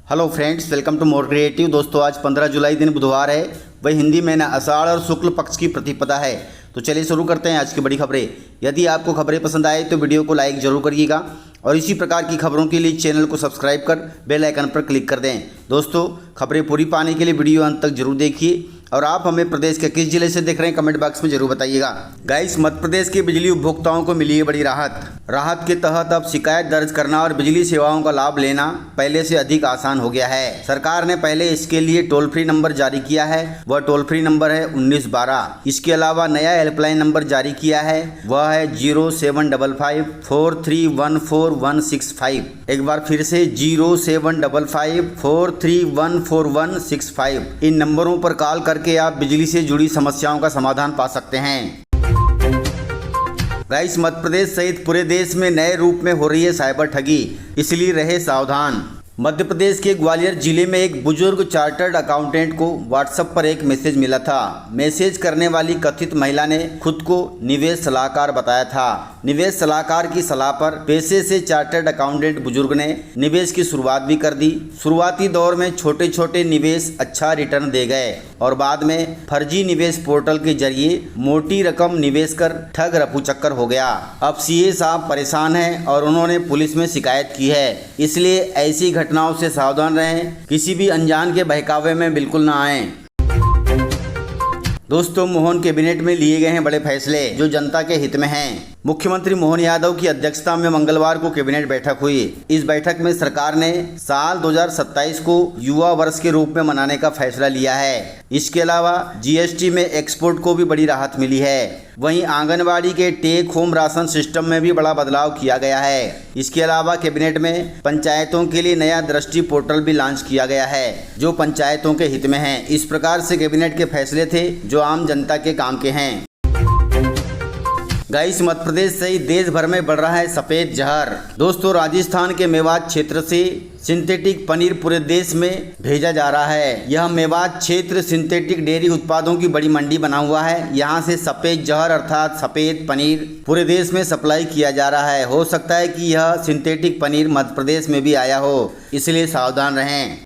Hello friends, welcome to more creative. दोस्तों, आज 15 जुलाई दिन बुधवार है। वही हिंदी महीना आषाढ़ और शुक्ल पक्ष की प्रतिपदा है। तो चलिए शुरू करते हैं आज की बड़ी खबरें। यदि आपको खबरें पसंद आए तो वीडियो को लाइक जरूर करिएगा और इसी प्रकार की खबरों के लिए चैनल को सब्सक्राइब कर बेल आइकन पर क्लिक कर दें। दोस्तों, खबरें पूरी पाने के लिए वीडियो अंत तक जरूर देखिए और आप हमें प्रदेश के किस जिले से देख रहे हैं कमेंट बॉक्स में जरूर बताइएगा। गाइस, मध्य प्रदेश के बिजली उपभोक्ताओं को मिली है बड़ी राहत के तहत अब शिकायत दर्ज करना और बिजली सेवाओं का लाभ लेना पहले से अधिक आसान हो गया है। सरकार ने पहले इसके लिए टोल फ्री नंबर जारी किया है, वह टोल फ्री नंबर है 1912। इसके अलावा नया हेल्पलाइन नंबर जारी किया है, वह है 075543144165। एक बार फिर से 075543144165। इन नंबरों पर कॉल करके आप बिजली से जुड़ी समस्याओं का समाधान पा सकते हैं। गाइस, मध्य प्रदेश सहित पूरे देश में नए रूप में हो रही है साइबर ठगी, इसलिए रहे सावधान। मध्य प्रदेश के ग्वालियर जिले में एक बुजुर्ग चार्टर्ड अकाउंटेंट को व्हाट्सएप पर एक मैसेज मिला था। मैसेज करने वाली कथित महिला ने खुद को निवेश सलाहकार बताया था। निवेश सलाहकार की सलाह पर पैसे से चार्टर्ड अकाउंटेंट बुजुर्ग ने निवेश की शुरुआत भी कर दी। शुरुआती दौर में छोटे छोटे निवेश अच्छा रिटर्न दे गए और बाद में फर्जी निवेश पोर्टल के जरिए मोटी रकम निवेश कर ठग रफू चक्कर हो गया। अब सीए साहब परेशान हैं और उन्होंने पुलिस में शिकायत की है। इसलिए ऐसी घटनाओं से सावधान रहें, किसी भी अनजान के बहकावे में बिल्कुल ना आएं। दोस्तों, मोहन कैबिनेट में लिए गए हैं बड़े फैसले जो जनता के हित में हैं। मुख्यमंत्री मोहन यादव की अध्यक्षता में मंगलवार को कैबिनेट बैठक हुई। इस बैठक में सरकार ने साल 2027 को युवा वर्ष के रूप में मनाने का फैसला लिया है। इसके अलावा जीएसटी में एक्सपोर्ट को भी बड़ी राहत मिली है। वहीं आंगनवाड़ी के टेक होम राशन सिस्टम में भी बड़ा बदलाव किया गया है। इसके अलावा कैबिनेट में पंचायतों के लिए नया दृष्टि पोर्टल भी लॉन्च किया गया है जो पंचायतों के हित में है। इस प्रकार से कैबिनेट के फैसले थे जो आम जनता के काम के हैं। गाइस, मध्य प्रदेश सहित देश भर में बढ़ रहा है सफेद जहर। दोस्तों, राजस्थान के मेवात क्षेत्र से सिंथेटिक पनीर पूरे देश में भेजा जा रहा है। यह मेवात क्षेत्र सिंथेटिक डेयरी उत्पादों की बड़ी मंडी बना हुआ है। यहाँ से सफेद जहर अर्थात सफेद पनीर पूरे देश में सप्लाई किया जा रहा है। हो सकता है कि यह सिंथेटिक पनीर मध्य प्रदेश में भी आया हो, इसलिए सावधान रहें।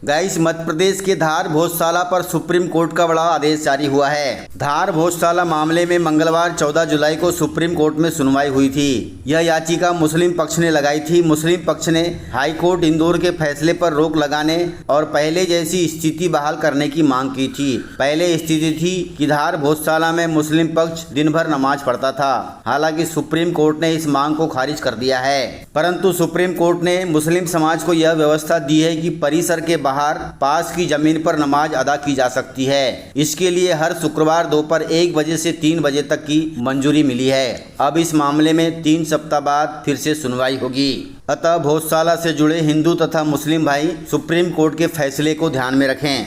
गाइस, मध्य प्रदेश के धार भोजशाला पर सुप्रीम कोर्ट का बड़ा आदेश जारी हुआ है। धार भोजशाला मामले में मंगलवार 14 जुलाई को सुप्रीम कोर्ट में सुनवाई हुई थी। यह याचिका मुस्लिम पक्ष ने लगाई थी। मुस्लिम पक्ष ने हाई कोर्ट इंदौर के फैसले पर रोक लगाने और पहले जैसी स्थिति बहाल करने की मांग की थी। पहले स्थिति थी कि धार भोजशाला में मुस्लिम पक्ष दिन भर नमाज पढ़ता था। हालांकि सुप्रीम कोर्ट ने इस मांग को खारिज कर दिया है, परंतु सुप्रीम कोर्ट ने मुस्लिम समाज को यह व्यवस्था दी है कि परिसर के बाहर पास की जमीन पर नमाज अदा की जा सकती है। इसके लिए हर शुक्रवार दोपहर 1 बजे से 3 बजे तक की मंजूरी मिली है। अब इस मामले में 3 सप्ताह बाद फिर से सुनवाई होगी। अतः भोजशाला से जुड़े हिंदू तथा मुस्लिम भाई सुप्रीम कोर्ट के फैसले को ध्यान में रखें।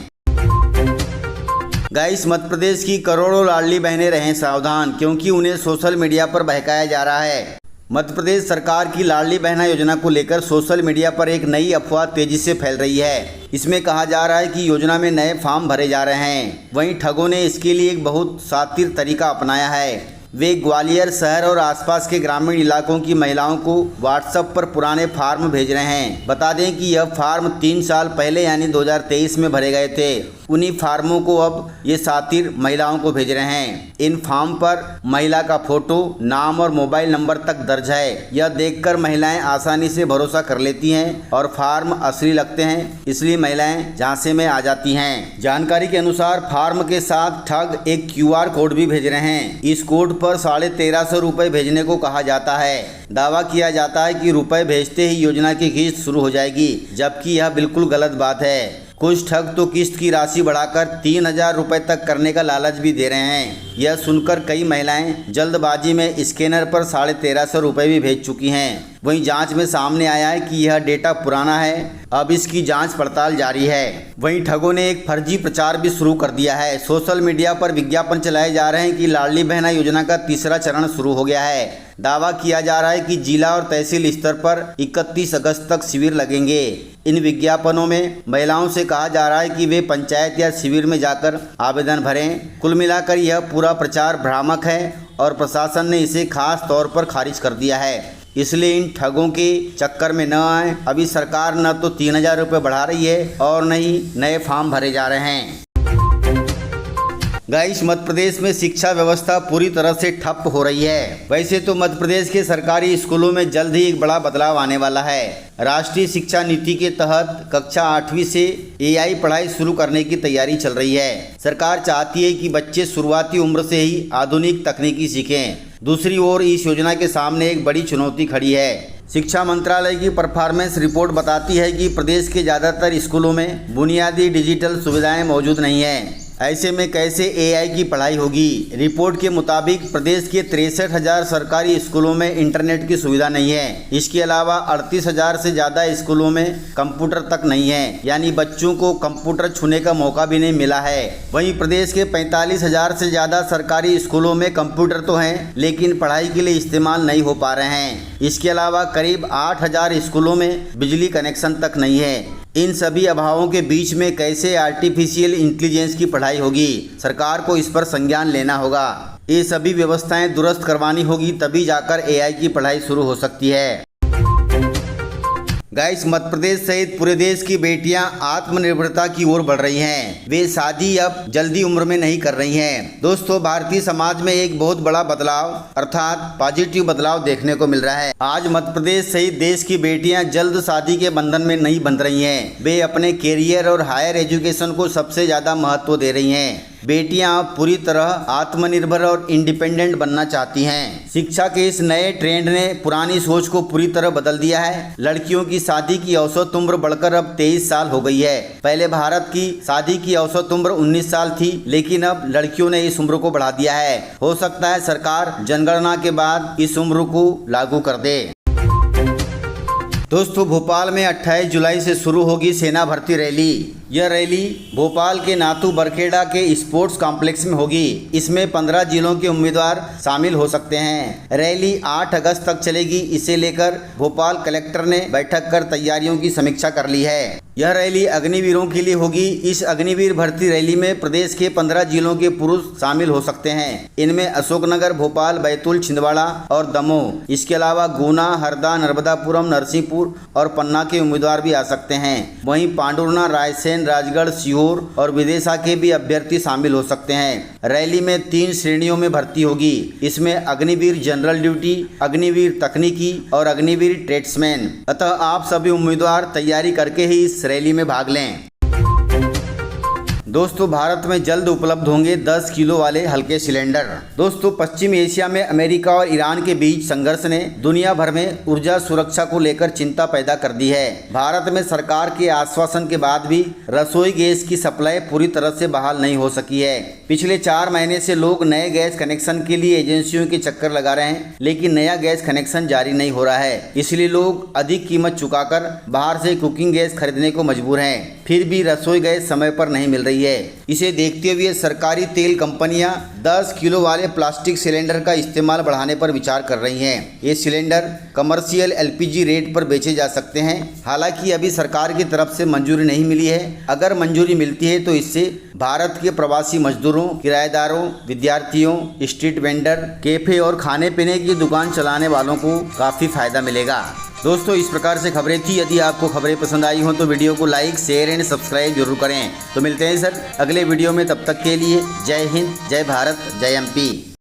गाइस, मध्य प्रदेश की करोड़ों लाडली बहनें रहें सावधान, क्योंकि उन्हें सोशल मीडिया पर बहकाया जा रहा है। मध्य प्रदेश सरकार की लाडली बहना योजना को लेकर सोशल मीडिया पर एक नई अफवाह तेजी से फैल रही है। इसमें कहा जा रहा है कि योजना में नए फॉर्म भरे जा रहे हैं। वहीं ठगों ने इसके लिए एक बहुत शातिर तरीका अपनाया है। वे ग्वालियर शहर और आसपास के ग्रामीण इलाकों की महिलाओं को व्हाट्सएप पर पुराने फार्म भेज रहे हैं। बता दें कि यह फार्म 3 साल पहले यानी 2023 में भरे गए थे। उन्हीं फार्मों को अब ये शातिर महिलाओं को भेज रहे हैं। इन फॉर्म पर महिला का फोटो, नाम और मोबाइल नंबर तक दर्ज है। यह देखकर महिलाएं आसानी से भरोसा कर लेती हैं और फार्म असली लगते हैं, इसलिए महिलाएं झांसे में आ जाती हैं। जानकारी के अनुसार फार्म के साथ ठग एक QR कोड भी भेज रहे हैं। इस कोड पर 1350 रुपये भेजने को कहा जाता है। दावा किया जाता है कि रुपए भेजते ही योजना की किस्त शुरू हो जाएगी, जबकि यह बिल्कुल गलत बात है। कुछ ठग तो किस्त की राशि बढ़ाकर 3000 रुपये तक करने का लालच भी दे रहे हैं। यह सुनकर कई महिलाएं जल्दबाजी में स्कैनर पर 1350 रुपये भी भेज चुकी हैं। वहीं जांच में सामने आया है कि यह डेटा पुराना है। अब इसकी जांच पड़ताल जारी है। वहीं ठगों ने एक फर्जी प्रचार भी शुरू कर दिया है। सोशल मीडिया पर विज्ञापन चलाए जा रहे हैं कि लाडली बहना योजना का तीसरा चरण शुरू हो गया है। दावा किया जा रहा है कि जिला और तहसील स्तर पर 31 अगस्त तक शिविर लगेंगे। इन विज्ञापनों में महिलाओं से कहा जा रहा है कि वे पंचायत या शिविर में जाकर आवेदन भरें। कुल मिलाकर यह पूरा प्रचार भ्रामक है और प्रशासन ने इसे खास तौर पर खारिज कर दिया है। इसलिए इन ठगों के चक्कर में न आए। अभी सरकार न तो 3000 रुपये बढ़ा रही है और न ही नए फॉर्म भरे जा रहे हैं। गाइस, मध्य प्रदेश में शिक्षा व्यवस्था पूरी तरह से ठप हो रही है। वैसे तो मध्य प्रदेश के सरकारी स्कूलों में जल्द ही एक बड़ा बदलाव आने वाला है। राष्ट्रीय शिक्षा नीति के तहत कक्षा 8वीं से AI पढ़ाई शुरू करने की तैयारी चल रही है। सरकार चाहती है कि बच्चे शुरुआती उम्र से ही आधुनिक तकनीकी सीखें। दूसरी ओर इस योजना के सामने एक बड़ी चुनौती खड़ी है। शिक्षा मंत्रालय की परफॉर्मेंस रिपोर्ट बताती है कि प्रदेश के ज़्यादातर स्कूलों में बुनियादी डिजिटल सुविधाएं मौजूद नहीं हैं। ऐसे में कैसे AI की पढ़ाई होगी? रिपोर्ट के मुताबिक प्रदेश के 63,000 सरकारी स्कूलों में इंटरनेट की सुविधा नहीं है। इसके अलावा 38,000 से ज़्यादा स्कूलों में कंप्यूटर तक नहीं है, यानी बच्चों को कंप्यूटर छूने का मौका भी नहीं मिला है। वहीं प्रदेश के 45,000 से ज़्यादा सरकारी स्कूलों में कंप्यूटर तो हैं, लेकिन पढ़ाई के लिए इस्तेमाल नहीं हो पा रहे हैं। इसके अलावा करीब 8,000 स्कूलों में बिजली कनेक्शन तक नहीं है। इन सभी अभावों के बीच में कैसे आर्टिफिशियल इंटेलिजेंस की पढ़ाई होगी? सरकार को इस पर संज्ञान लेना होगा। ये सभी व्यवस्थाएं दुरुस्त करवानी होगी, तभी जाकर AI की पढ़ाई शुरू हो सकती है। गाइस, मध्य प्रदेश सहित पूरे देश की बेटियां आत्मनिर्भरता की ओर बढ़ रही हैं। वे शादी अब जल्दी उम्र में नहीं कर रही हैं। दोस्तों, भारतीय समाज में एक बहुत बड़ा बदलाव अर्थात पॉजिटिव बदलाव देखने को मिल रहा है। आज मध्य प्रदेश सहित देश की बेटियां जल्द शादी के बंधन में नहीं बंध रही हैं। वे अपने कैरियर और हायर एजुकेशन को सबसे ज्यादा महत्व दे रही हैं। बेटियां अब पूरी तरह आत्मनिर्भर और इंडिपेंडेंट बनना चाहती हैं। शिक्षा के इस नए ट्रेंड ने पुरानी सोच को पूरी तरह बदल दिया है। लड़कियों की शादी की औसत उम्र बढ़कर अब 23 साल हो गई है। पहले भारत की शादी की औसत उम्र 19 साल थी, लेकिन अब लड़कियों ने इस उम्र को बढ़ा दिया है। हो सकता है सरकार जनगणना के बाद इस उम्र को लागू कर दे। दोस्तों, भोपाल में 28 जुलाई से शुरू होगी सेना भर्ती रैली। यह रैली भोपाल के नाथू बरखेड़ा के स्पोर्ट्स कॉम्प्लेक्स में होगी। इसमें 15 जिलों के उम्मीदवार शामिल हो सकते हैं। रैली 8 अगस्त तक चलेगी। इसे लेकर भोपाल कलेक्टर ने बैठक कर तैयारियों की समीक्षा कर ली है। यह रैली अग्निवीरों के लिए होगी। इस अग्निवीर भर्ती रैली में प्रदेश के 15 जिलों के पुरुष शामिल हो सकते हैं। इनमें अशोकनगर, भोपाल, बैतूल, छिंदवाड़ा और दमोह, इसके अलावा गुना, हरदा, नर्मदापुरम, नरसिंहपुर और पन्ना के उम्मीदवार भी आ सकते हैं। वहीं पांडुरना, रायसेन, राजगढ़, सीहोर और विदिशा के भी अभ्यर्थी शामिल हो सकते हैं। रैली में 3 श्रेणियों में भर्ती होगी। इसमें अग्निवीर जनरल ड्यूटी, अग्निवीर तकनीकी और अग्निवीर ट्रेड्समैन। अतः आप सभी उम्मीदवार तैयारी करके ही इस रैली में भाग लें। दोस्तों, भारत में जल्द उपलब्ध होंगे 10 किलो वाले हल्के सिलेंडर। दोस्तों, पश्चिम एशिया में अमेरिका और ईरान के बीच संघर्ष ने दुनिया भर में ऊर्जा सुरक्षा को लेकर चिंता पैदा कर दी है। भारत में सरकार के आश्वासन के बाद भी रसोई गैस की सप्लाई पूरी तरह से बहाल नहीं हो सकी है। पिछले 4 महीने से लोग नए गैस कनेक्शन के लिए एजेंसियों के चक्कर लगा रहे हैं, लेकिन नया गैस कनेक्शन जारी नहीं हो रहा है। इसलिए लोग अधिक कीमत चुकाकर बाहर से कुकिंग गैस खरीदने को मजबूर हैं। फिर भी रसोई गैस समय पर नहीं मिल रही है। इसे देखते हुए सरकारी तेल कंपनियां 10 किलो वाले प्लास्टिक सिलेंडर का इस्तेमाल बढ़ाने पर विचार कर रही हैं। ये सिलेंडर कमर्शियल LPG रेट पर बेचे जा सकते हैं। हालांकि अभी सरकार की तरफ से मंजूरी नहीं मिली है। अगर मंजूरी मिलती है तो इससे भारत के प्रवासी मजदूरों, किराएदारों, विद्यार्थियों, स्ट्रीट वेंडर, कैफे और खाने पीने की दुकान चलाने वालों को काफ़ी फायदा मिलेगा। दोस्तों, इस प्रकार से खबरें थी। यदि आपको खबरें पसंद आई हो तो वीडियो को लाइक, शेयर एंड सब्सक्राइब जरूर करें। तो मिलते हैं सर अगले वीडियो में। तब तक के लिए जय हिंद, जय भारत, जय MP।